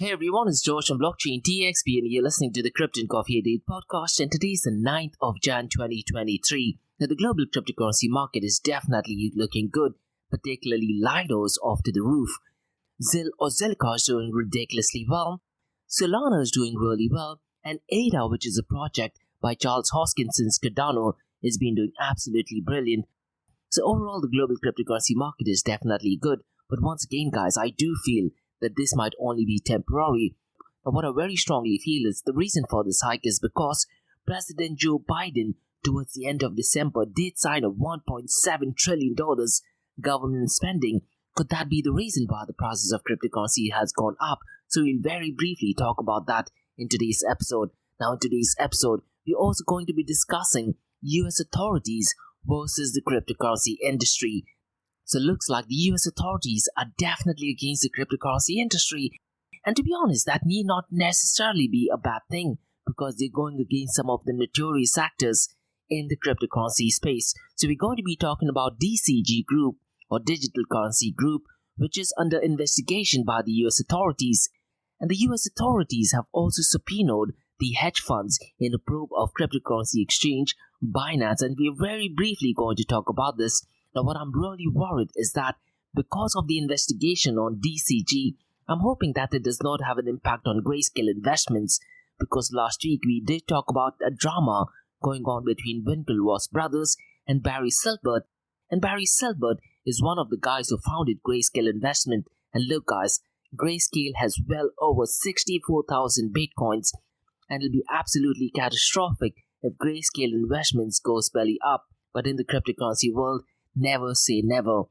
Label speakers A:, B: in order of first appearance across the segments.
A: Hey everyone, it's George from Blockchain DXB and you're listening to the Bitcoin Coffee Date podcast, and today's the 9th of Jan 2023. Now the global cryptocurrency market is definitely looking good, particularly Lido's off to the roof. Zilliqa is doing ridiculously well, Solana is doing really well, and ADA, which is a project by Charles Hoskinson's Cardano, has been doing absolutely brilliant. So overall the global cryptocurrency market is definitely good, but once again guys, I do feel that this might only be temporary. But what I very strongly feel is the reason for this hike is because President Joe Biden, towards the end of December, did sign a $1.7 trillion government spending. Could that be the reason why the prices of cryptocurrency has gone up? So we'll very briefly talk about that in today's episode. Now in today's episode, we're also going to be discussing US authorities versus the cryptocurrency industry. So it looks like the US authorities are definitely against the cryptocurrency industry. And to be honest, that need not necessarily be a bad thing, because they're going against some of the notorious actors in the cryptocurrency space. So we're going to be talking about DCG Group, or Digital Currency Group, which is under investigation by the US authorities. And the US authorities have also subpoenaed the hedge funds in a probe of cryptocurrency exchange Binance, and we're very briefly going to talk about this. Now what I'm really worried is that because of the investigation on DCG, I'm hoping that it does not have an impact on Grayscale Investments, because last week we did talk about a drama going on between Winklevoss brothers and Barry Silbert. And Barry Silbert is one of the guys who founded Grayscale Investment. And look guys, Grayscale has well over 64,000 bitcoins, and it'll be absolutely catastrophic if Grayscale Investments goes belly up. But in the cryptocurrency world, never say never.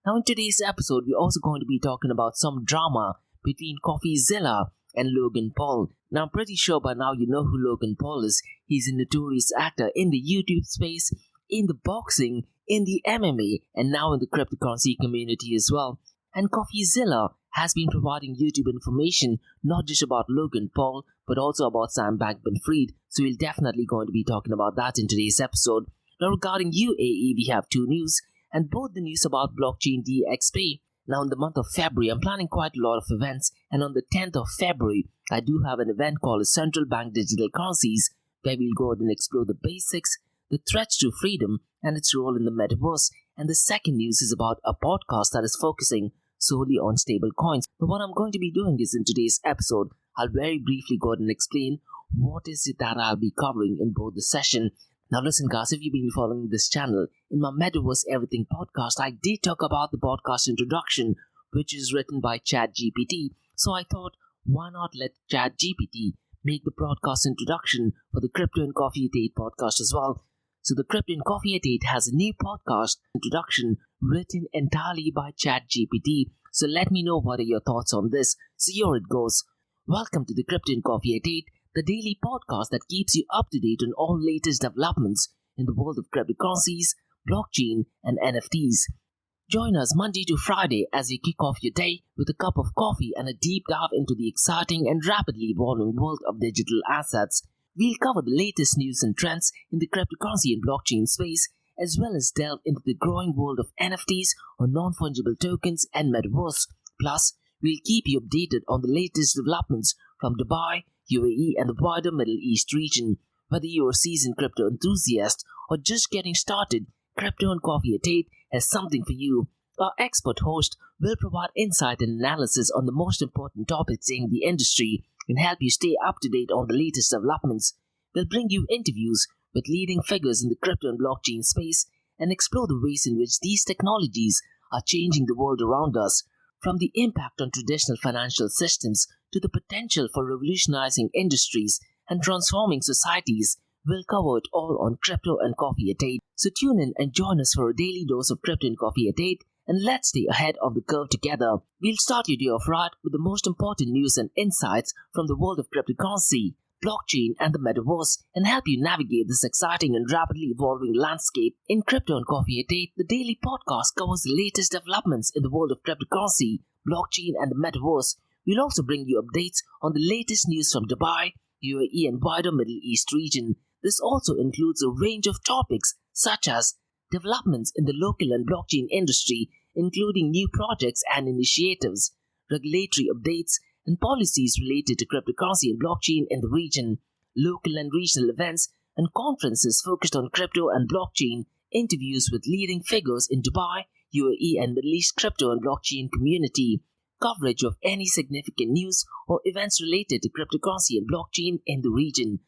A: Now in today's episode, we're also going to be talking about some drama between Coffeezilla and Logan Paul. Now I'm pretty sure by now you know who Logan Paul is. He's a notorious actor in the YouTube space, in the boxing, in the MMA, and now in the cryptocurrency community as well. And Coffeezilla has been providing YouTube information not just about Logan Paul, but also about Sam Bankman-Fried. So we're definitely going to be talking about that in today's episode. Now regarding UAE, we have two news, and both the news about Blockchain DXB. Now in the month of February, I'm planning quite a lot of events, and on the 10th of February, I do have an event called Central Bank Digital Currencies, where we'll go ahead and explore the basics, the threats to freedom, and its role in the metaverse. And the second news is about a podcast that is focusing solely on stable coins. But what I'm going to be doing is in today's episode, I'll very briefly go ahead and explain what is it that I'll be covering in both the session. Now listen guys, if you've been following this channel, in my Metaverse Everything podcast, I did talk about the podcast introduction, which is written by ChatGPT. So I thought, why not let ChatGPT make the podcast introduction for the Crypto and Coffee Date podcast as well. So the Crypto and Coffee Date has a new podcast introduction written entirely by ChatGPT. So let me know what are your thoughts on this. So here it goes. Welcome to the Crypto and Coffee Date, the daily podcast that keeps you up to date on all latest developments in the world of cryptocurrencies, blockchain, and NFTs. Join us Monday to Friday as we kick off your day with a cup of coffee and a deep dive into the exciting and rapidly evolving world of digital assets. We'll cover the latest news and trends in the cryptocurrency and blockchain space, as well as delve into the growing world of NFTs or non-fungible tokens and metaverse. Plus, we'll keep you updated on the latest developments from Dubai, UAE, and the wider Middle East region. Whether you're a seasoned crypto enthusiast or just getting started, Crypto and Coffee at 8 has something for you. Our expert host will provide insight and analysis on the most important topics in the industry and help you stay up to date on the latest developments. We'll bring you interviews with leading figures in the crypto and blockchain space and explore the ways in which these technologies are changing the world around us, from the impact on traditional financial systems to the potential for revolutionizing industries and transforming societies. We'll cover it all on Crypto and Coffee at 8. So tune in and join us for a daily dose of Crypto and Coffee at 8, and let's stay ahead of the curve together. We'll start your day off right with the most important news and insights from the world of cryptocurrency, blockchain, and the metaverse, and help you navigate this exciting and rapidly evolving landscape. In Crypto and Coffee at 8, the daily podcast covers the latest developments in the world of cryptocurrency, blockchain, and the metaverse. We'll also bring you updates on the latest news from Dubai, UAE, and wider Middle East region. This also includes a range of topics such as developments in the local and blockchain industry, including new projects and initiatives, regulatory updates, and policies related to cryptocurrency and blockchain in the region, local and regional events and conferences focused on crypto and blockchain, interviews with leading figures in Dubai, UAE and Middle East crypto and blockchain community, coverage of any significant news or events related to cryptocurrency and blockchain in the region.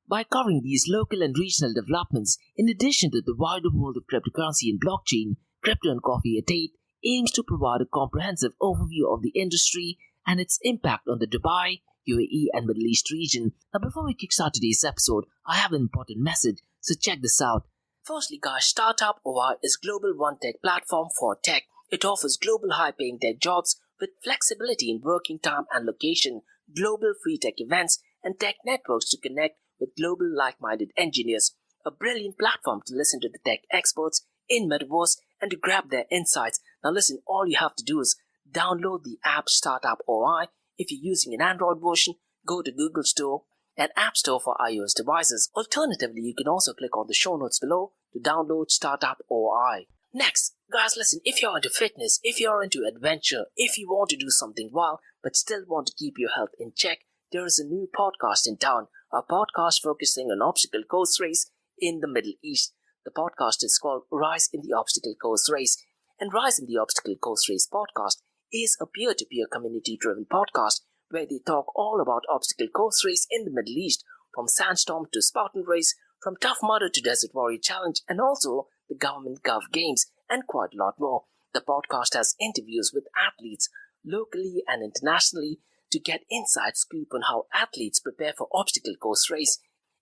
A: By covering these local and regional developments, in addition to the wider world of cryptocurrency and blockchain, Crypto and Coffee at 8 aims to provide a comprehensive overview of the industry and its impact on the Dubai, UAE and Middle East region. Now before we kickstart today's episode, I have an important message, so check this out. Firstly guys, Startup OI is global one-tech platform for tech. It offers global high-paying tech jobs with flexibility in working time and location, global free tech events and tech networks to connect with global like-minded engineers. A brilliant platform to listen to the tech experts in Metaverse and to grab their insights. Now listen, all you have to do is download the app Startup OI. If you're using an Android version, go to Google Store and App Store for iOS devices. Alternatively, you can also click on the show notes below to download Startup OI. Next, guys, listen, if you're into fitness, if you're into adventure, if you want to do something wild but still want to keep your health in check, there is a new podcast in town, a podcast focusing on obstacle course race in the Middle East. The podcast is called Rise in the Obstacle Course Race, and Rise in the Obstacle Course Race podcast is a peer-to-peer community-driven podcast where they talk all about obstacle course race in the Middle East, from Sandstorm to Spartan Race, from Tough Mudder to Desert Warrior Challenge, and also the Government Gov Games, and quite a lot more. The podcast has interviews with athletes locally and internationally to get inside scoop on how athletes prepare for obstacle course race.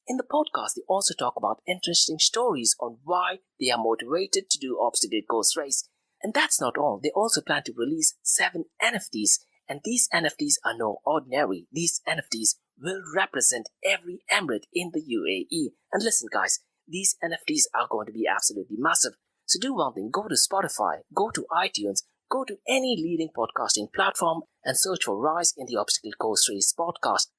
A: In the podcast, they also talk about interesting stories on why they are motivated to do obstacle course race. And that's not all. They also plan to release 7 NFTs. And these NFTs are no ordinary. These NFTs will represent every emirate in the UAE. And listen guys, these NFTs are going to be absolutely massive. So do one thing, go to Spotify, go to iTunes, go to any leading podcasting platform and search for Rise in the Obstacle Course Race podcast.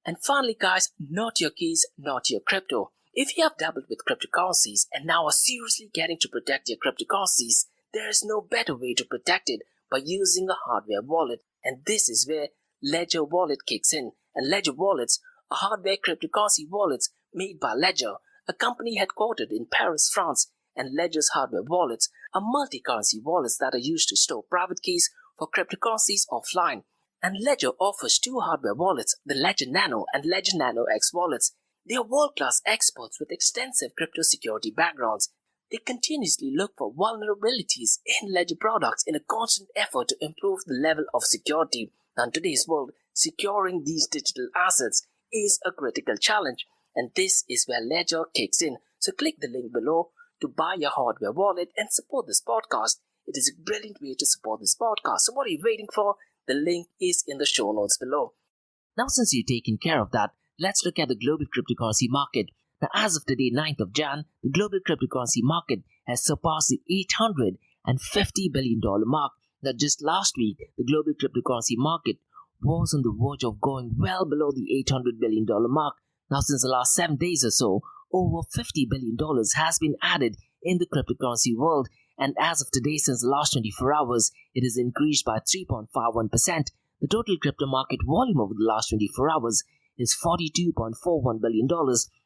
A: And finally guys, not your keys, not your crypto. If you have dabbled with cryptocurrencies and now are seriously getting to protect your cryptocurrencies, there is no better way to protect it by using a hardware wallet. And this is where Ledger Wallet kicks in. And Ledger Wallets are hardware cryptocurrency wallets made by Ledger, a company headquartered in Paris, France. And Ledger's hardware wallets are multi-currency wallets that are used to store private keys for cryptocurrencies offline. And Ledger offers 2 hardware wallets, the Ledger Nano and Ledger Nano X wallets. They are world-class experts with extensive crypto security backgrounds. They continuously look for vulnerabilities in Ledger products in a constant effort to improve the level of security. Now, in today's world, securing these digital assets is a critical challenge, and this is where Ledger kicks in. So click the link below to buy your hardware wallet and support this podcast. It is a brilliant way to support this podcast. So what are you waiting for? The link is in the show notes below. Now, since you've taken care of that, let's look at the global cryptocurrency market. Now, as of today, 9th of Jan, the global cryptocurrency market has surpassed the $850 billion mark. Now, just last week, the global cryptocurrency market was on the verge of going well below the $800 billion mark. Now, since the last 7 days or so, over $50 billion has been added in the cryptocurrency world. And as of today, since the last 24 hours, it has increased by 3.51%. The total crypto market volume over the last 24 hours is $42.41 billion.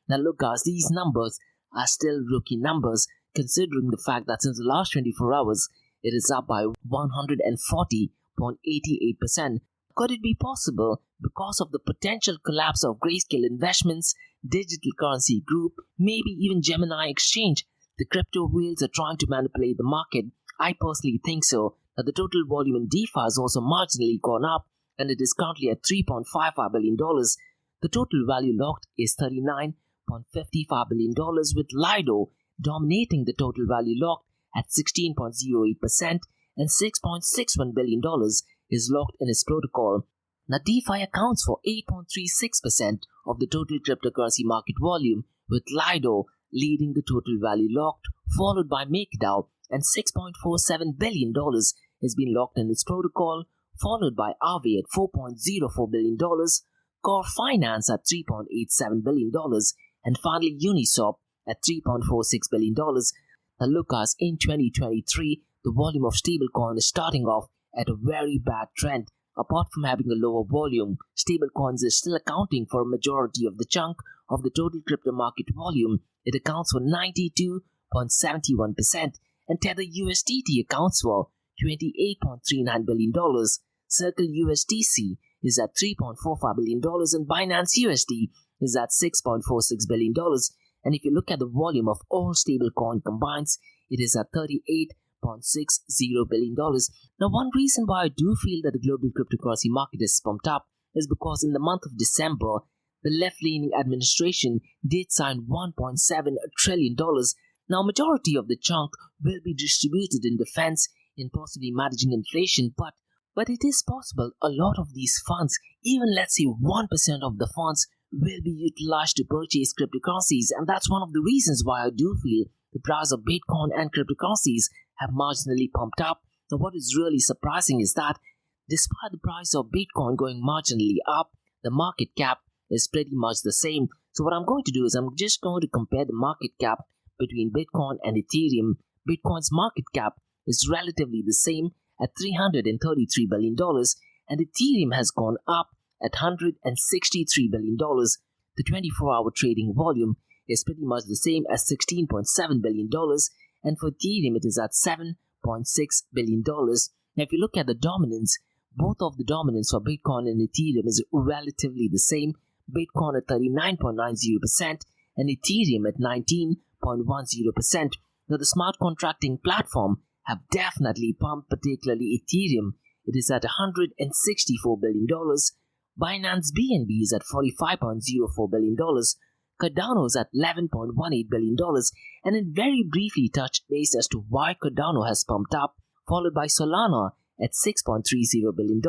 A: Now look guys, these numbers are still rookie numbers considering the fact that since the last 24 hours, it is up by 140.88%. Could it be possible because of the potential collapse of Grayscale Investments, Digital Currency Group, maybe even Gemini Exchange? The crypto whales are trying to manipulate the market. I personally think so. That the total volume in DeFi has also marginally gone up and it is currently at $3.55 billion. The total value locked is $39.55 billion with Lido dominating the total value locked at 16.08% and $6.61 billion is locked in its protocol. Now DeFi accounts for 8.36% of the total cryptocurrency market volume with Lido leading the total value locked, followed by MakerDAO and $6.47 billion has been locked in its protocol, followed by Aave at $4.04 billion, Core Finance at $3.87 billion, and finally Uniswap at $3.46 billion. Now look guys, in 2023, the volume of stablecoin is starting off at a very bad trend. apart from having a lower volume, stablecoins are still accounting for a majority of the chunk of the total crypto market volume. It accounts for 92.71%, and Tether USDT accounts for $28.39 billion. Circle USDC is at $3.45 billion, and Binance USD is at $6.46 billion. And if you look at the volume of all stablecoin combined, it is at $38.60 billion. Now, one reason why I do feel that the global cryptocurrency market is pumped up is because in the month of December, the left-leaning administration did sign $1.7 trillion. Now, majority of the chunk will be distributed in defense in possibly managing inflation, but it is possible a lot of these funds, even let's say 1% of the funds, will be utilized to purchase cryptocurrencies, and that's one of the reasons why I do feel the price of Bitcoin and cryptocurrencies have marginally pumped up. Now, what is really surprising is that despite the price of Bitcoin going marginally up, the market cap is pretty much the same. So what I'm going to do is I'm just going to compare the market cap between Bitcoin and Ethereum. Bitcoin's market cap is relatively the same at $333 billion, and Ethereum has gone up at $163 billion. The 24-hour trading volume is pretty much the same as $16.7 billion, and for Ethereum it is at $7.6 billion. Now, if you look at the dominance, both of the dominance for Bitcoin and Ethereum is relatively the same. Bitcoin at 39.90% and Ethereum at 19.10%. Now, the smart contracting platform have definitely pumped, particularly Ethereum. It is at $164 billion. Binance BNB is at $45.04 billion. Cardano is at $11.18 billion. And then very briefly touch base as to why Cardano has pumped up, followed by Solana at $6.30 billion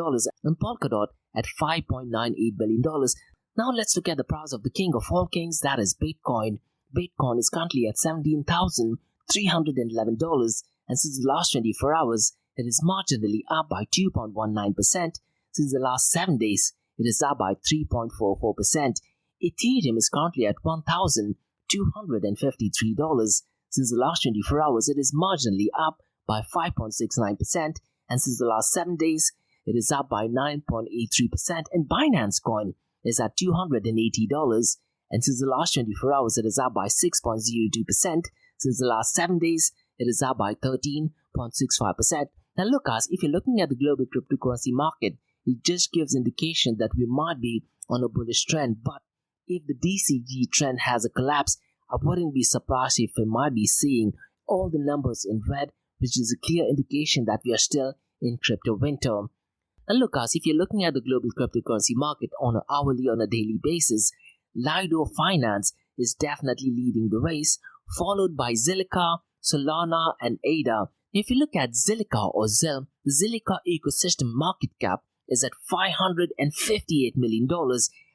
A: and Polkadot at $5.98 billion. Now let's look at the price of the king of all kings, that is Bitcoin. Bitcoin is currently at $17,311, and since the last 24 hours, it is marginally up by 2.19%. Since the last 7 days, it is up by 3.44%. Ethereum is currently at $1,253. Since the last 24 hours, it is marginally up by 5.69%, and since the last 7 days, it is up by 9.83%. And Binance Coin is at $280, and since the last 24 hours, it is up by 6.02%. Since the last 7 days, it is up by 13.65%. Now look, guys, if you're looking at the global cryptocurrency market, it just gives indication that we might be on a bullish trend, but if the DCG trend has a collapse, I wouldn't be surprised if we might be seeing all the numbers in red, which is a clear indication that we are still in crypto winter. And look, guys, if you're looking at the global cryptocurrency market on an hourly, on a daily basis, Lido Finance is definitely leading the race, followed by Zilliqa, Solana, and ADA. If you look at Zilliqa or Zil, the Zilliqa ecosystem market cap is at $558 million,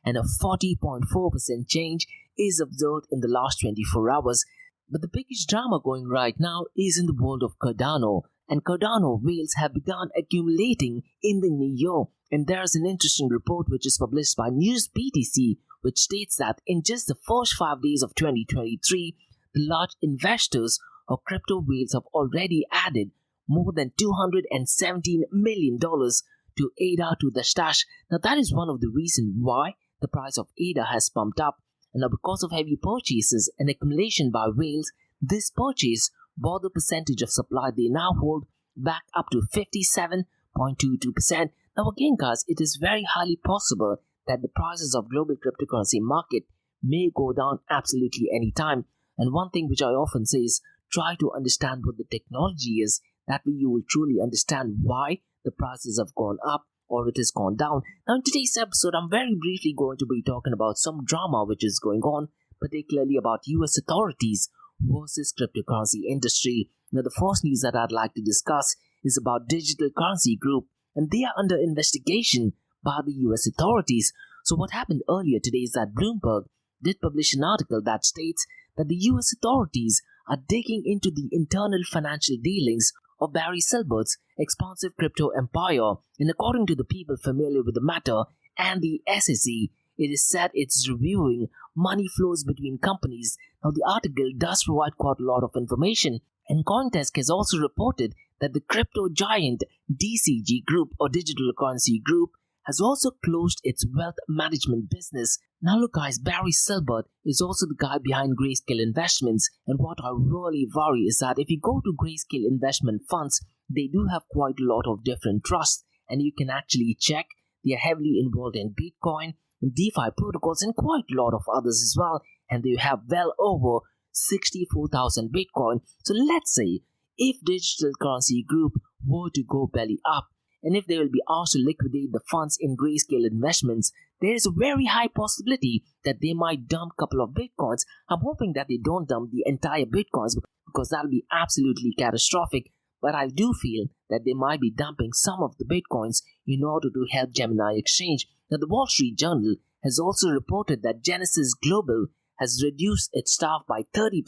A: and a 40.4% change is observed in the last 24 hours. But the biggest drama going right now is in the world of Cardano, and Cardano whales have begun accumulating in the new year. And there's an interesting report which is published by News BTC, which states that in just the first 5 days of 2023, the large investors or crypto whales have already added more than $217 million to ADA to the stash. Now that is one of the reasons why the price of ADA has pumped up. And now because of heavy purchases and accumulation by whales, this purchase brought the percentage of supply they now hold back up to 57.22%. Now again, guys, it is very highly possible that the prices of global cryptocurrency market may go down absolutely anytime. And one thing which I often say is try to understand what the technology is. That way you will truly understand why the prices have gone up or it has gone down. Now in today's episode, I'm very briefly going to be talking about some drama which is going on, particularly about US authorities versus cryptocurrency industry. Now the first news that I'd like to discuss is about Digital Currency Group, and they are under investigation by the US authorities. So what happened earlier today is that Bloomberg did publish an article that states that the US authorities are digging into the internal financial dealings of Barry Silbert's expansive crypto empire. And according to the people familiar with the matter and the SEC, it is said it's reviewing money flows between companies. Now the article does provide quite a lot of information, and Coindesk has also reported that the crypto giant DCG Group or Digital Currency Group has also closed its wealth management business. Now look guys, Barry Silbert is also the guy behind Grayscale Investments, and what I really worry is that if you go to Grayscale Investment Funds, they do have quite a lot of different trusts, and you can actually check they are heavily involved in Bitcoin, DeFi protocols, and quite a lot of others as well, and they have well over 64,000 Bitcoin. So let's say if Digital Currency Group were to go belly up, and if they will be asked to liquidate the funds in Grayscale Investments, there is a very high possibility that they might dump a couple of Bitcoins. I'm hoping that they don't dump the entire Bitcoins because that will be absolutely catastrophic. But I do feel that they might be dumping some of the Bitcoins in order to help Gemini Exchange. Now, the Wall Street Journal has also reported that Genesis Global has reduced its staff by 30%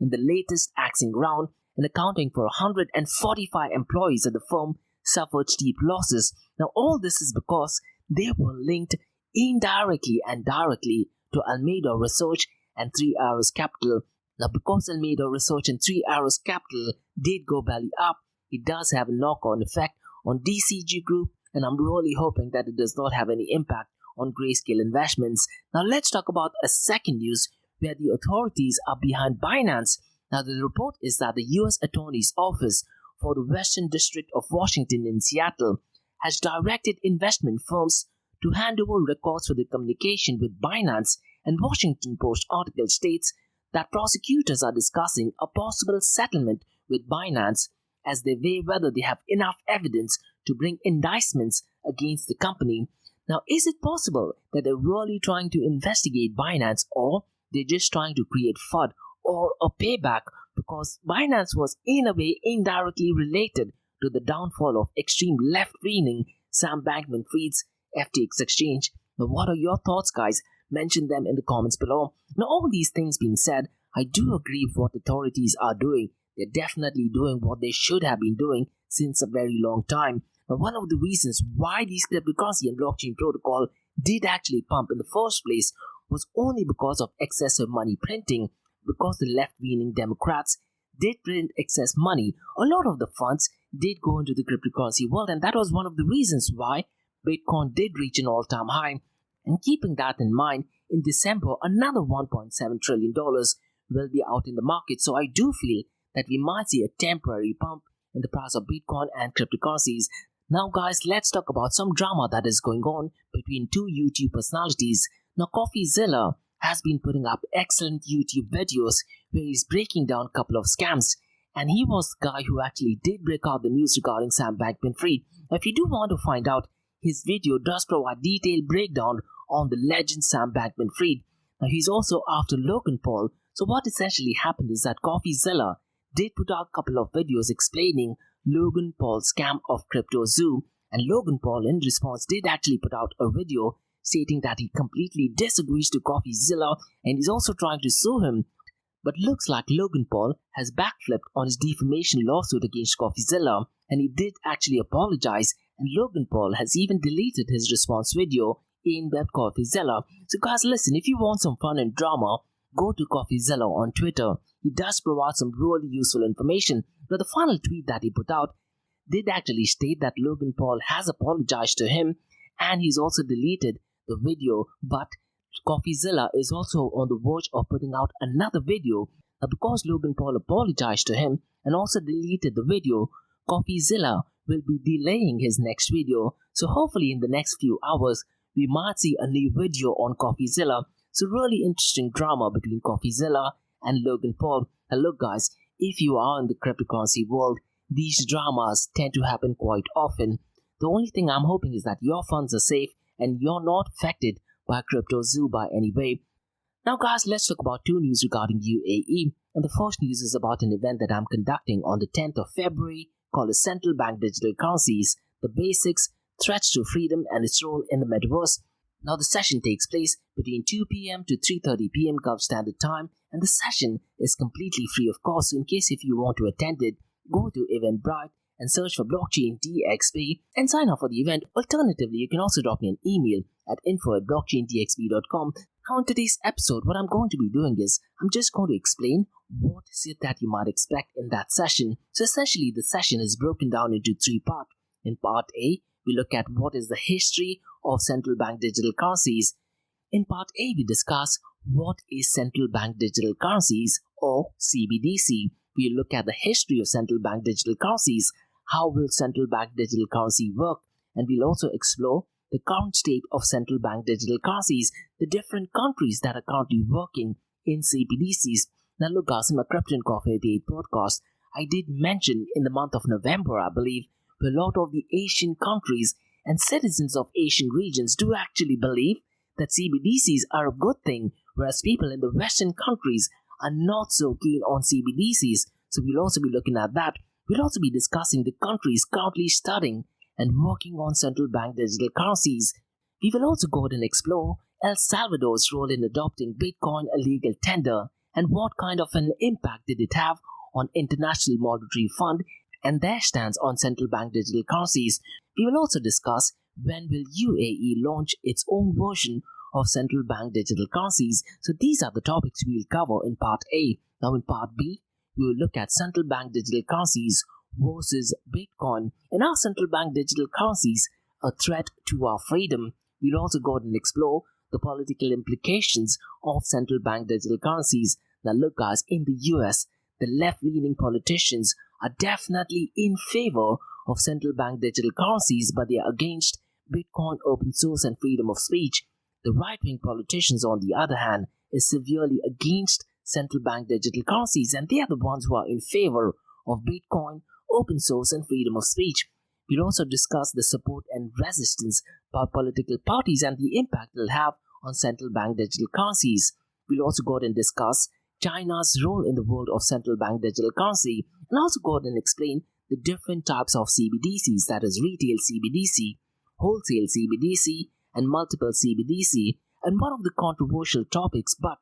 A: in the latest axing round, and accounting for 145 employees at the firm suffered steep losses. Now, all this is because they were linked indirectly and directly to Alameda Research and 3 Arrows Capital. Now, because Alameda Research and 3 Arrows Capital did go belly up, it does have a knock-on effect on DCG Group, and I'm really hoping that it does not have any impact on Grayscale Investments. Now, let's talk about a second news where the authorities are behind Binance. Now, the report is that the U.S. Attorney's Office for the Western District of Washington in Seattle has directed investment firms to hand over records for the communication with Binance, and Washington Post article states that prosecutors are discussing a possible settlement with Binance as they weigh whether they have enough evidence to bring indictments against the company. Now, is it possible that they're really trying to investigate Binance, or they're just trying to create FUD or a payback, because Binance was in a way indirectly related to the downfall of extreme left-leaning Sam Bankman-Fried's FTX exchange? Now, what are your thoughts, guys? Mention them in the comments below. Now, all these things being said, I do agree with what authorities are doing. They're definitely doing what they should have been doing since a very long time. Now, one of the reasons why these cryptocurrency and blockchain protocol did actually pump in the first place was only because of excessive money printing. Because the left-leaning Democrats did print excess money, a lot of the funds did go into the cryptocurrency world, and that was one of the reasons why Bitcoin did reach an all-time high. And keeping that in mind, in December, another $1.7 trillion will be out in the market. So I do feel that we might see a temporary pump in the price of Bitcoin and cryptocurrencies. Now guys, let's talk about some drama that is going on between two YouTube personalities. Now, Coffeezilla has been putting up excellent YouTube videos where he's breaking down a couple of scams. And he was the guy who actually did break out the news regarding Sam Bankman-Fried. If you do want to find out, his video does provide detailed breakdown on the legend Sam Bankman-Fried. Now, he's also after Logan Paul. So what essentially happened is that Coffeezilla did put out a couple of videos explaining Logan Paul's scam of CryptoZoo, and Logan Paul in response did actually put out a video stating that he completely disagrees to Coffeezilla and he's also trying to sue him. But looks like Logan Paul has backflipped on his defamation lawsuit against Coffeezilla, and he did actually apologize, and Logan Paul has even deleted his response video in that Coffeezilla. So guys, listen, if you want some fun and drama, go to Coffeezilla on Twitter. He does provide some really useful information. But the final tweet that he put out did actually state that Logan Paul has apologized to him, and he's also deleted the video, but Coffeezilla is also on the verge of putting out another video. Now, because Logan Paul apologized to him and also deleted the video, Coffeezilla will be delaying his next video. So hopefully in the next few hours, we might see a new video on Coffeezilla. So really interesting drama between Coffeezilla and Logan Paul. And look guys, if you are in the cryptocurrency world, these dramas tend to happen quite often. The only thing I'm hoping is that your funds are safe and you're not affected by CryptoZoo by any way. Now guys, let's talk about two news regarding UAE. And the first news is about an event that I'm conducting on the 10th of February called the Central Bank Digital Currencies, the Basics, Threats to Freedom and its Role in the Metaverse. Now the session takes place between 2 p.m. to 3:30 p.m. Gulf Standard Time, and the session is completely free of cost. So in case if you want to attend it, go to Eventbrite and search for Blockchain DXB and sign up for the event. Alternatively, you can also drop me an email at info@blockchaindxb.com. Now in today's episode, what I'm going to be doing is I'm just going to explain what is it that you might expect in that session. So essentially, the session is broken down into three parts. In part A, we look at what is the history of central bank digital currencies. In part A, we discuss what is central bank digital currencies or CBDC. We look at the history of central bank digital currencies. How will central bank digital currency work? And we'll also explore the current state of central bank digital currencies, the different countries that are currently working in CBDCs. Now look guys, in my Bitcoin Coffee Day podcast, I did mention in the month of November, I believe, where a lot of the Asian countries and citizens of Asian regions do actually believe that CBDCs are a good thing, whereas people in the Western countries are not so keen on CBDCs. So we'll also be looking at that. We'll also be discussing the countries currently studying and working on central bank digital currencies. We will also go ahead and explore El Salvador's role in adopting Bitcoin a legal tender and what kind of an impact did it have on International Monetary Fund and their stance on central bank digital currencies. We will also discuss when will UAE launch its own version of central bank digital currencies. So these are the topics we will cover in part A. Now in part B, we will look at central bank digital currencies versus Bitcoin, and are central bank digital currencies a threat to our freedom? We'll also go ahead and explore the political implications of central bank digital currencies. Now look guys, in the US, the left-leaning politicians are definitely in favor of central bank digital currencies, but they are against Bitcoin, open source, and freedom of speech. The right-wing politicians, on the other hand, is severely against central bank digital currencies, and they are the ones who are in favor of Bitcoin, open source, and freedom of speech. We'll also discuss the support and resistance by political parties and the impact it'll have on central bank digital currencies. We'll also go ahead and discuss China's role in the world of central bank digital currency, and also go ahead and explain the different types of CBDCs, that is retail CBDC, wholesale CBDC, and multiple CBDC. And one of the controversial topics, but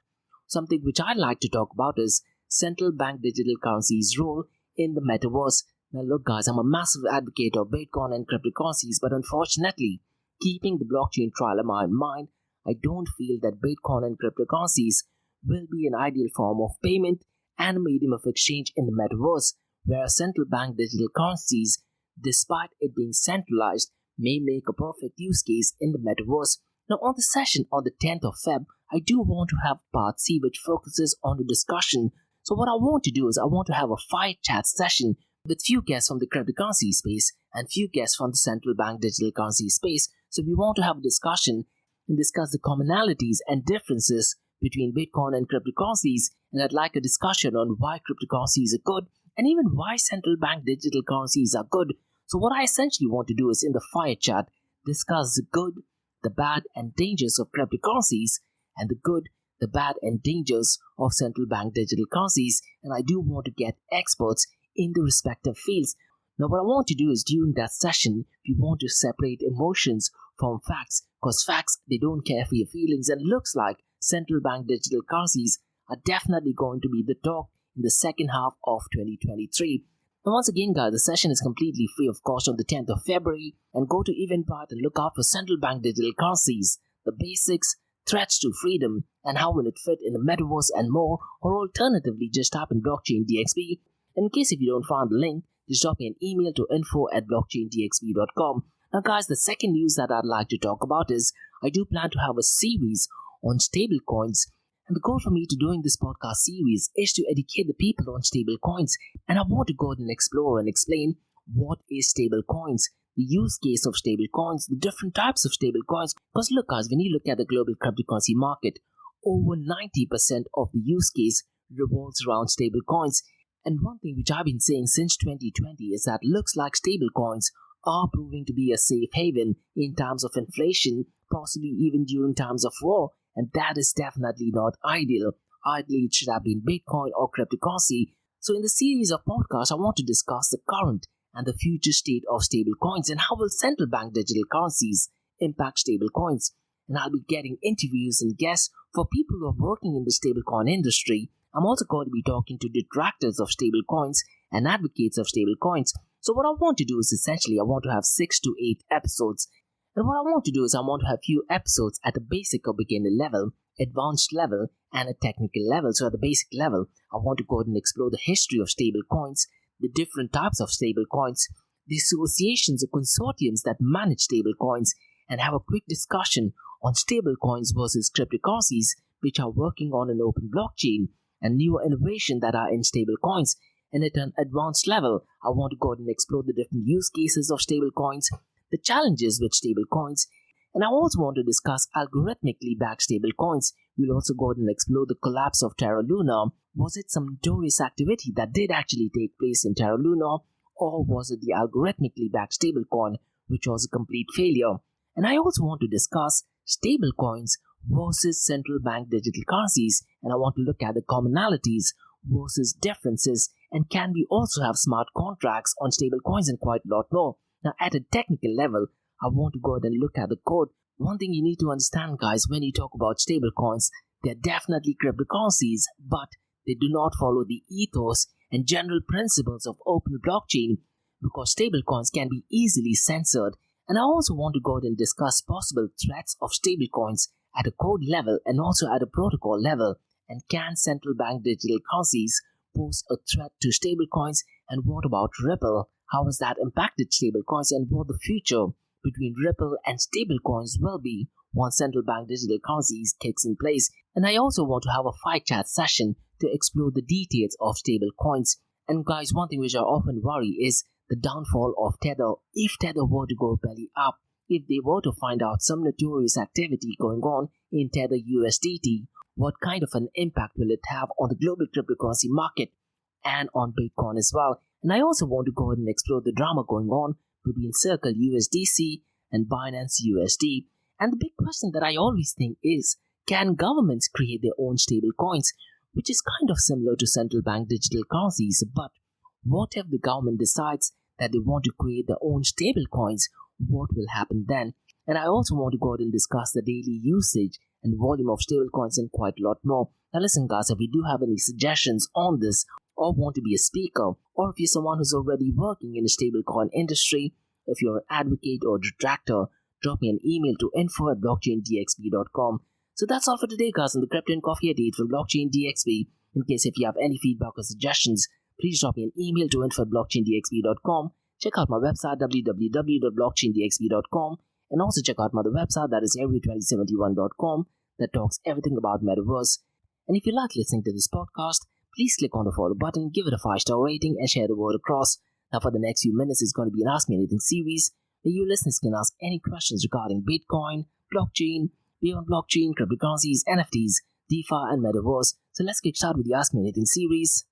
A: something which I'd like to talk about, is central bank digital currency's role in the metaverse. Now look guys, I'm a massive advocate of Bitcoin and cryptocurrencies, but unfortunately, keeping the blockchain trilemma in mind, I don't feel that Bitcoin and cryptocurrencies will be an ideal form of payment and a medium of exchange in the metaverse, whereas central bank digital currencies, despite it being centralized, may make a perfect use case in the metaverse. Now on the session on the 10th of Feb, I do want to have part C, which focuses on the discussion. So what I want to do is I want to have a fire chat session with few guests from the cryptocurrency space and few guests from the central bank digital currency space. So we want to have a discussion and discuss the commonalities and differences between Bitcoin and cryptocurrencies, and I'd like a discussion on why cryptocurrencies are good and even why central bank digital currencies are good. So what I essentially want to do is in the fire chat discuss the good, the bad, and dangers of cryptocurrencies, and the good, the bad, and dangers of central bank digital currencies, and I do want to get experts in the respective fields. Now what I want to do is during that session, we want to separate emotions from facts, because facts, they don't care for your feelings, and it looks like central bank digital currencies are definitely going to be the talk in the second half of 2023. Now once again guys, the session is completely free of cost on the 10th of February, and go to Eventbrite and look out for central bank digital currencies, the basics, threats to freedom, and how will it fit in the metaverse and more, or alternatively just type in Blockchain DXB. In case if you don't find the link, just drop me an email to info@blockchaindxb.com. Now guys, the second news that I'd like to talk about is I do plan to have a series on stablecoins, and the goal for me to doing this podcast series is to educate the people on stablecoins, and I want to go ahead and explore and explain what is stablecoins, the use case of stablecoins, the different types of stablecoins. Because look guys, when you look at the global cryptocurrency market, over 90% of the use case revolves around stablecoins. And one thing which I've been saying since 2020 is that looks like stablecoins are proving to be a safe haven in times of inflation, possibly even during times of war, and that is definitely not ideal. Ideally, it should have been Bitcoin or cryptocurrency. So in the series of podcasts, I want to discuss the current and the future state of stablecoins and how will central bank digital currencies impact stablecoins. And I'll be getting interviews and guests for people who are working in the stablecoin industry. I'm also going to be talking to detractors of stablecoins and advocates of stablecoins. So what I want to do is essentially I want to have 6 to 8 episodes. And what I want to do is I want to have few episodes at the basic or beginner level, advanced level, and a technical level. So at the basic level, I want to go ahead and explore the history of stable coins, the different types of stable coins, the associations or consortiums that manage stable coins, and have a quick discussion on stable coins versus cryptocurrencies which are working on an open blockchain and newer innovation that are in stable coins. And at an advanced level, I want to go ahead and explore the different use cases of stable coins, the challenges with stable coins, and I also want to discuss algorithmically backed stable coins. We'll also go ahead and explore the collapse of Terra Luna. Was it some notorious activity that did actually take place in Terra Luna, or was it the algorithmically backed stablecoin which was a complete failure? And I also want to discuss stablecoins versus central bank digital currencies, and I want to look at the commonalities versus differences, and can we also have smart contracts on stablecoins and quite a lot more. Now at a technical level, I want to go ahead and look at the code. One thing you need to understand, guys, when you talk about stablecoins, they're definitely cryptocurrencies, but they do not follow the ethos and general principles of open blockchain, because stablecoins can be easily censored. And I also want to go ahead and discuss possible threats of stablecoins at a code level and also at a protocol level. And can central bank digital currencies pose a threat to stablecoins? And what about Ripple? How has that impacted stablecoins, and what the future between Ripple and stablecoins will be once central bank digital currencies kicks in place? And I also want to have a fight chat session to explore the details of stablecoins. And guys, one thing which I often worry is the downfall of Tether. If Tether were to go belly up, if they were to find out some notorious activity going on in Tether USDT, what kind of an impact will it have on the global cryptocurrency market and on Bitcoin as well? And I also want to go ahead and explore the drama going on between Circle USDC and Binance USD. And the big question that I always think is, can governments create their own stable coins, which is kind of similar to central bank digital currencies? But what if the government decides that they want to create their own stable coins? What will happen then? And I also want to go ahead and discuss the daily usage and volume of stable coins and quite a lot more. Now listen, guys, if you do have any suggestions on this, or want to be a speaker, or if you're someone who's already working in the stablecoin industry, if you're an advocate or detractor, drop me an email to info@blockchaindxb.com. So that's all for today, guys, on the Crypto and Coffee Update from Blockchain DXB. In case if you have any feedback or suggestions, please drop me an email to info@blockchaindxb.com. Check out my website www.blockchaindxb.com, and also check out my other website, that is area2071.com, that talks everything about metaverse. And if you like listening to this podcast, please click on the follow button, give it a 5-star rating, and share the word across. Now for the next few minutes, it's going to be an Ask Me Anything series, where you listeners can ask any questions regarding Bitcoin, blockchain, beyond blockchain, cryptocurrencies, NFTs, DeFi, and metaverse. So let's get started with the Ask Me Anything series.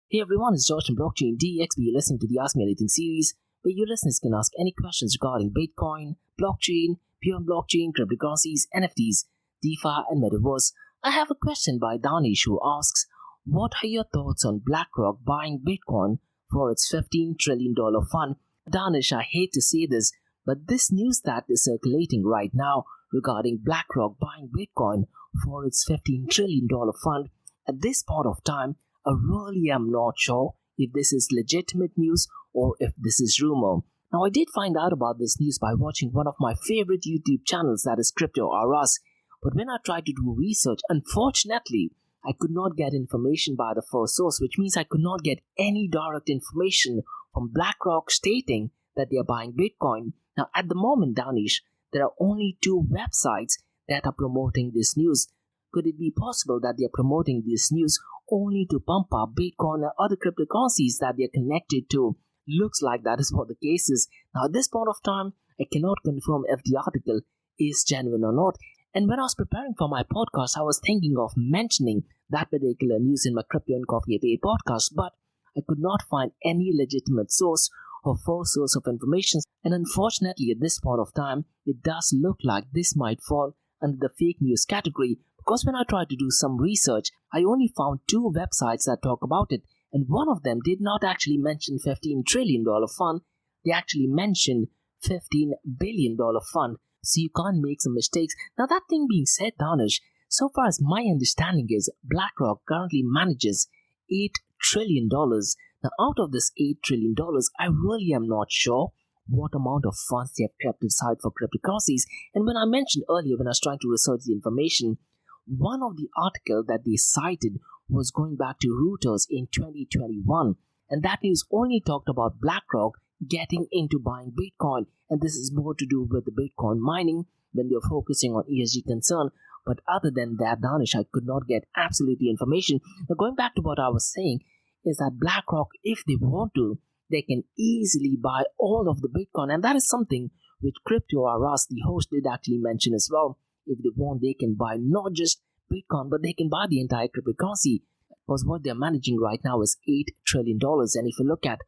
A: Hey everyone, it's George from Blockchain DXB. You're listening to the Ask Me Anything series, where you listeners can ask any questions regarding Bitcoin, blockchain, beyond blockchain, cryptocurrencies, NFTs, DeFi, and metaverse. I have a question by Danish who asks, what are your thoughts on BlackRock buying Bitcoin for its $15 trillion fund? Danish, I hate to say this, but this news that is circulating right now regarding BlackRock buying Bitcoin for its $15 trillion fund, at this point of time, I really am not sure if this is legitimate news or if this is rumor. Now, I did find out about this news by watching one of my favorite YouTube channels, that is Crypto R Us. But when I tried to do research, unfortunately, I could not get information by the first source, which means I could not get any direct information from BlackRock stating that they are buying Bitcoin. Now, at the moment, Danish, there are only 2 websites that are promoting this news. Could it be possible that they are promoting this news only to pump up Bitcoin and other cryptocurrencies that they are connected to? Looks like that is what the case is. Now, at this point of time, I cannot confirm if the article is genuine or not. And when I was preparing for my podcast, I was thinking of mentioning that particular news in my Crypto and Coffee Day podcast, but I could not find any legitimate source or first source of information. And unfortunately, at this point of time, it does look like this might fall under the fake news category, because when I tried to do some research, I only found 2 websites that talk about it, and one of them did not actually mention $15 trillion fund. They actually mentioned $15 billion fund. So you can't make some mistakes. Now, that thing being said, Danish, so far as my understanding is, BlackRock currently manages $8 trillion. Now, out of this $8 trillion, I really am not sure what amount of funds they have kept aside for cryptocurrencies. And when I mentioned earlier, when I was trying to research the information, one of the articles that they cited was going back to Reuters in 2021. And that news only talked about BlackRock getting into buying Bitcoin. And this is more to do with the Bitcoin mining when they're focusing on ESG concern. But other than that, Danish, I could not get absolutely information. Now, going back to what I was saying, is that BlackRock, if they want to, they can easily buy all of the Bitcoin. And that is something which Crypto RS, the host, did actually mention as well. If they want, they can buy not just Bitcoin, but they can buy the entire cryptocurrency. Because what they're managing right now is $8 trillion. And if you look at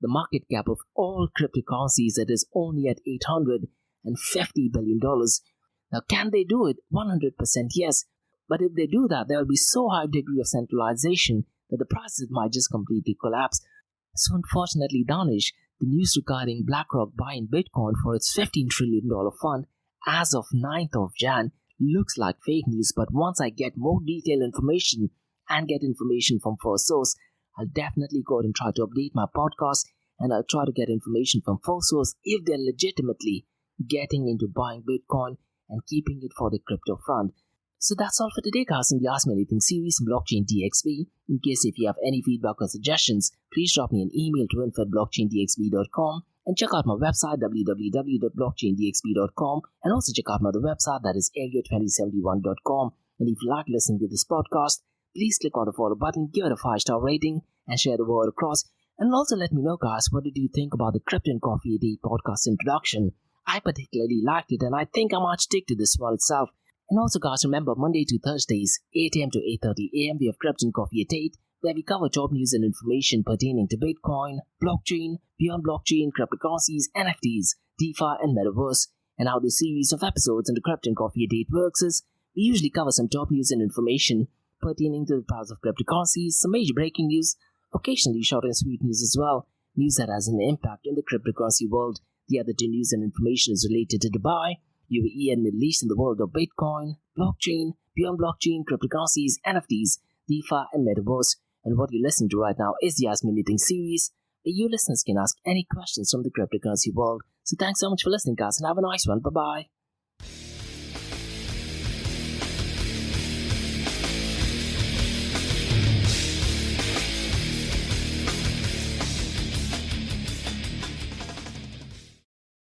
A: the market cap of all cryptocurrencies, it is only at $850 billion. Now, can they do it? 100% yes. But if they do that, there will be so high degree of centralization that the prices might just completely collapse. So unfortunately, Danish, the news regarding BlackRock buying Bitcoin for its $15 trillion fund as of 9th of Jan looks like fake news. But once I get more detailed information and get information from first source, I'll definitely go ahead and try to update my podcast, and I'll try to get information from first source if they're legitimately getting into buying Bitcoin and keeping it for the crypto front. So that's all for today, guys, in the Ask Me Anything series in Blockchain DXB. In case if you have any feedback or suggestions, please drop me an email to info@blockchaindxb.com and check out my website www.blockchaindxb.com, and also check out my other website, that is area2071.com. And if you like listening to this podcast, please click on the follow button, give it a 5-star rating, and share the word across. And also let me know, guys, what did you think about the Crypto Coffee Day podcast introduction? I particularly liked it, and I think I might stick to this one itself. And also, guys, remember, Monday to Thursdays, 8 a.m. to 8:30 a.m., we have Crypto Coffee at 8, where we cover top news and information pertaining to Bitcoin, blockchain, beyond blockchain, cryptocurrencies, NFTs, DeFi, and Metaverse. And how this series of episodes in the Crypto Coffee at 8 works is, we usually cover some top news and information pertaining to the price of cryptocurrencies, some major breaking news, occasionally short and sweet news as well, news that has an impact in the cryptocurrency world. The other two news and information is related to Dubai, UAE, and Middle East in the world of Bitcoin, blockchain, beyond blockchain, cryptocurrencies, NFTs, DeFi, and Metaverse. And what you're listening to right now is the Ask Me Anything series, where you listeners can ask any questions from the cryptocurrency world. So thanks so much for listening, guys, and have a nice one. Bye-bye.